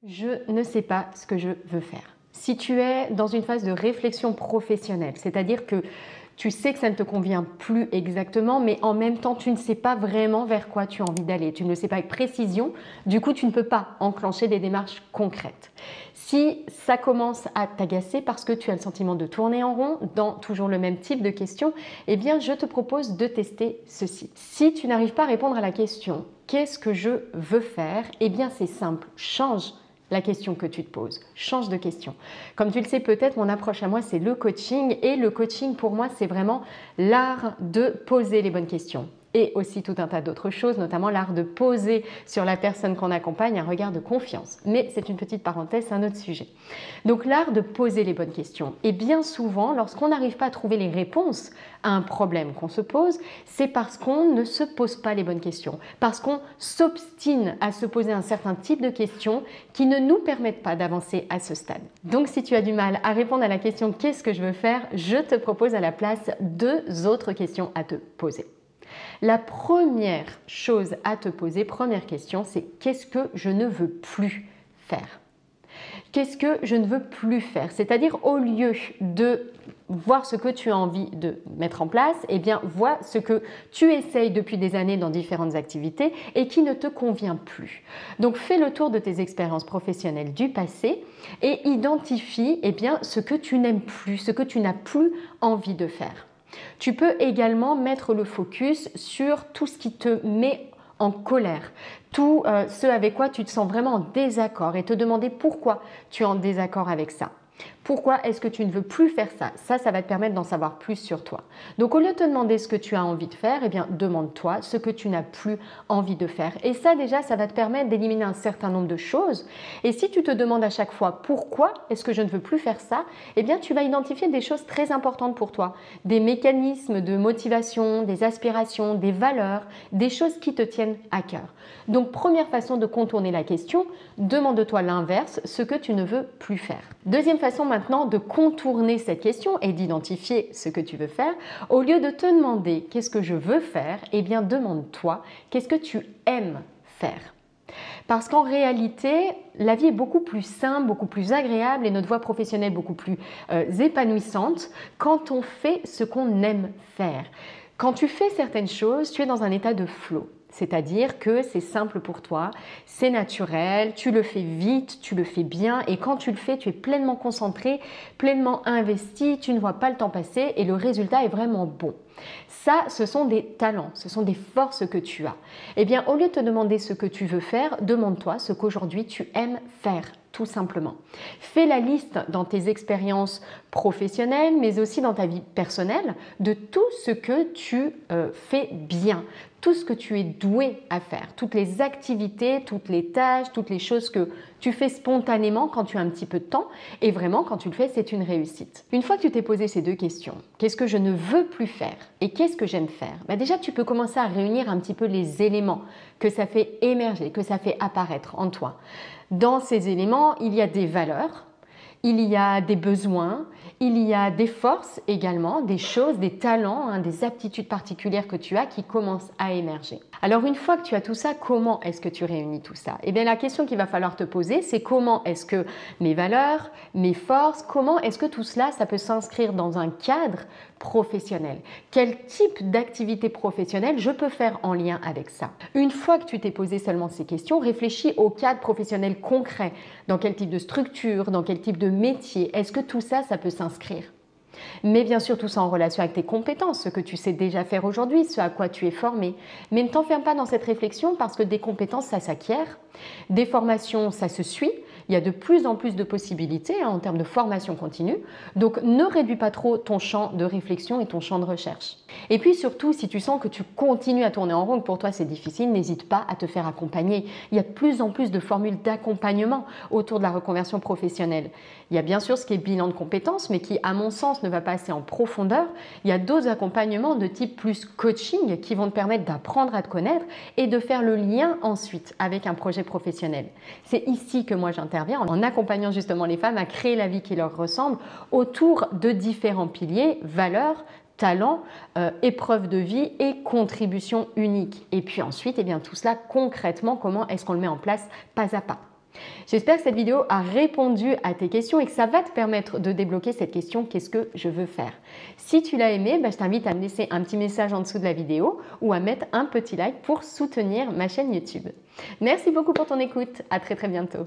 Je ne sais pas ce que je veux faire. Si tu es dans une phase de réflexion professionnelle, c'est-à-dire que tu sais que ça ne te convient plus exactement, mais en même temps, tu ne sais pas vraiment vers quoi tu as envie d'aller. Tu ne le sais pas avec précision, du coup, tu ne peux pas enclencher des démarches concrètes. Si ça commence à t'agacer parce que tu as le sentiment de tourner en rond dans toujours le même type de questions, eh bien, je te propose de tester ceci. Si tu n'arrives pas à répondre à la question « Qu'est-ce que je veux faire ?» Eh bien, c'est simple, change la question que tu te poses. Change de question. Comme tu le sais peut-être, mon approche à moi, c'est le coaching. Et le coaching, pour moi, c'est vraiment l'art de poser les bonnes questions. Et aussi tout un tas d'autres choses, notamment l'art de poser sur la personne qu'on accompagne un regard de confiance. Mais c'est une petite parenthèse, c'est un autre sujet. Donc l'art de poser les bonnes questions. Et bien souvent, lorsqu'on n'arrive pas à trouver les réponses à un problème qu'on se pose, c'est parce qu'on ne se pose pas les bonnes questions, parce qu'on s'obstine à se poser un certain type de questions qui ne nous permettent pas d'avancer à ce stade. Donc si tu as du mal à répondre à la question « Qu'est-ce que je veux faire ?», je te propose à la place 2 autres questions à te poser. La première chose à te poser, première question, c'est « Qu'est-ce que je ne veux plus faire ?» Qu'est-ce que je ne veux plus faire? C'est-à-dire, au lieu de voir ce que tu as envie de mettre en place, eh bien, vois ce que tu essayes depuis des années dans différentes activités et qui ne te convient plus. Donc, fais le tour de tes expériences professionnelles du passé et identifie eh bien, ce que tu n'aimes plus, ce que tu n'as plus envie de faire. Tu peux également mettre le focus sur tout ce qui te met en colère, tout ce avec quoi tu te sens vraiment en désaccord et te demander pourquoi tu es en désaccord avec ça. Pourquoi est-ce que tu ne veux plus faire ça? Ça va te permettre d'en savoir plus sur toi. Donc, au lieu de te demander ce que tu as envie de faire, eh bien, demande-toi ce que tu n'as plus envie de faire. Et ça, déjà, ça va te permettre d'éliminer un certain nombre de choses. Et si tu te demandes à chaque fois pourquoi est-ce que je ne veux plus faire ça, eh bien, tu vas identifier des choses très importantes pour toi. Des mécanismes de motivation, des aspirations, des valeurs, des choses qui te tiennent à cœur. Donc, première façon de contourner la question, demande-toi l'inverse, ce que tu ne veux plus faire. Deuxième façon maintenant de contourner cette question et d'identifier ce que tu veux faire, au lieu de te demander qu'est-ce que je veux faire, eh bien demande-toi qu'est-ce que tu aimes faire. Parce qu'en réalité, la vie est beaucoup plus simple, beaucoup plus agréable et notre voie professionnelle beaucoup plus épanouissante quand on fait ce qu'on aime faire. Quand tu fais certaines choses, tu es dans un état de flow. C'est-à-dire que c'est simple pour toi, c'est naturel, tu le fais vite, tu le fais bien et quand tu le fais, tu es pleinement concentré, pleinement investi, tu ne vois pas le temps passer et le résultat est vraiment bon. Ça, ce sont des talents, ce sont des forces que tu as. Eh bien, au lieu de te demander ce que tu veux faire, demande-toi ce qu'aujourd'hui tu aimes faire. Tout simplement. Fais la liste dans tes expériences professionnelles, mais aussi dans ta vie personnelle, de tout ce que tu fais bien, tout ce que tu es doué à faire, toutes les activités, toutes les tâches, toutes les choses que tu fais spontanément quand tu as un petit peu de temps et vraiment quand tu le fais, c'est une réussite. Une fois que tu t'es posé ces 2 questions, qu'est-ce que je ne veux plus faire et qu'est-ce que j'aime faire? Déjà, tu peux commencer à réunir un petit peu les éléments que ça fait émerger, que ça fait apparaître en toi. Dans ces éléments, il y a des valeurs, il y a des besoins, il y a des forces également, des choses, des talents, des aptitudes particulières que tu as qui commencent à émerger. Alors une fois que tu as tout ça, comment est-ce que tu réunis tout ça? Eh bien la question qu'il va falloir te poser, c'est comment est-ce que mes valeurs, mes forces, comment est-ce que tout cela, ça peut s'inscrire dans un cadre professionnel? Quel type d'activité professionnelle je peux faire en lien avec ça? Une fois que tu t'es posé seulement ces questions, réfléchis au cadre professionnel concret. Dans quel type de structure, dans quel type de métier, est-ce que tout ça, ça peut s'inscrire? Mais bien sûr, tout ça en relation avec tes compétences, ce que tu sais déjà faire aujourd'hui, ce à quoi tu es formé. Mais ne t'enferme pas dans cette réflexion parce que des compétences, ça s'acquiert. Des formations, ça se suit. Il y a de plus en plus de possibilités en termes de formation continue. Donc, ne réduis pas trop ton champ de réflexion et ton champ de recherche. Et puis surtout, si tu sens que tu continues à tourner en rond, que pour toi c'est difficile, n'hésite pas à te faire accompagner. Il y a de plus en plus de formules d'accompagnement autour de la reconversion professionnelle. Il y a bien sûr ce qui est bilan de compétences, mais qui, à mon sens, ne va pas assez en profondeur. Il y a d'autres accompagnements de type plus coaching qui vont te permettre d'apprendre à te connaître et de faire le lien ensuite avec un projet professionnel. C'est ici que moi j'interviens en accompagnant justement les femmes à créer la vie qui leur ressemble autour de différents piliers, valeurs, talent, épreuve de vie et contribution unique. Et puis ensuite, eh bien, tout cela concrètement, comment est-ce qu'on le met en place pas à pas? J'espère que cette vidéo a répondu à tes questions et que ça va te permettre de débloquer cette question « Qu'est-ce que je veux faire ?» Si tu l'as aimé, je t'invite à me laisser un petit message en dessous de la vidéo ou à mettre un petit like pour soutenir ma chaîne YouTube. Merci beaucoup pour ton écoute. À très bientôt.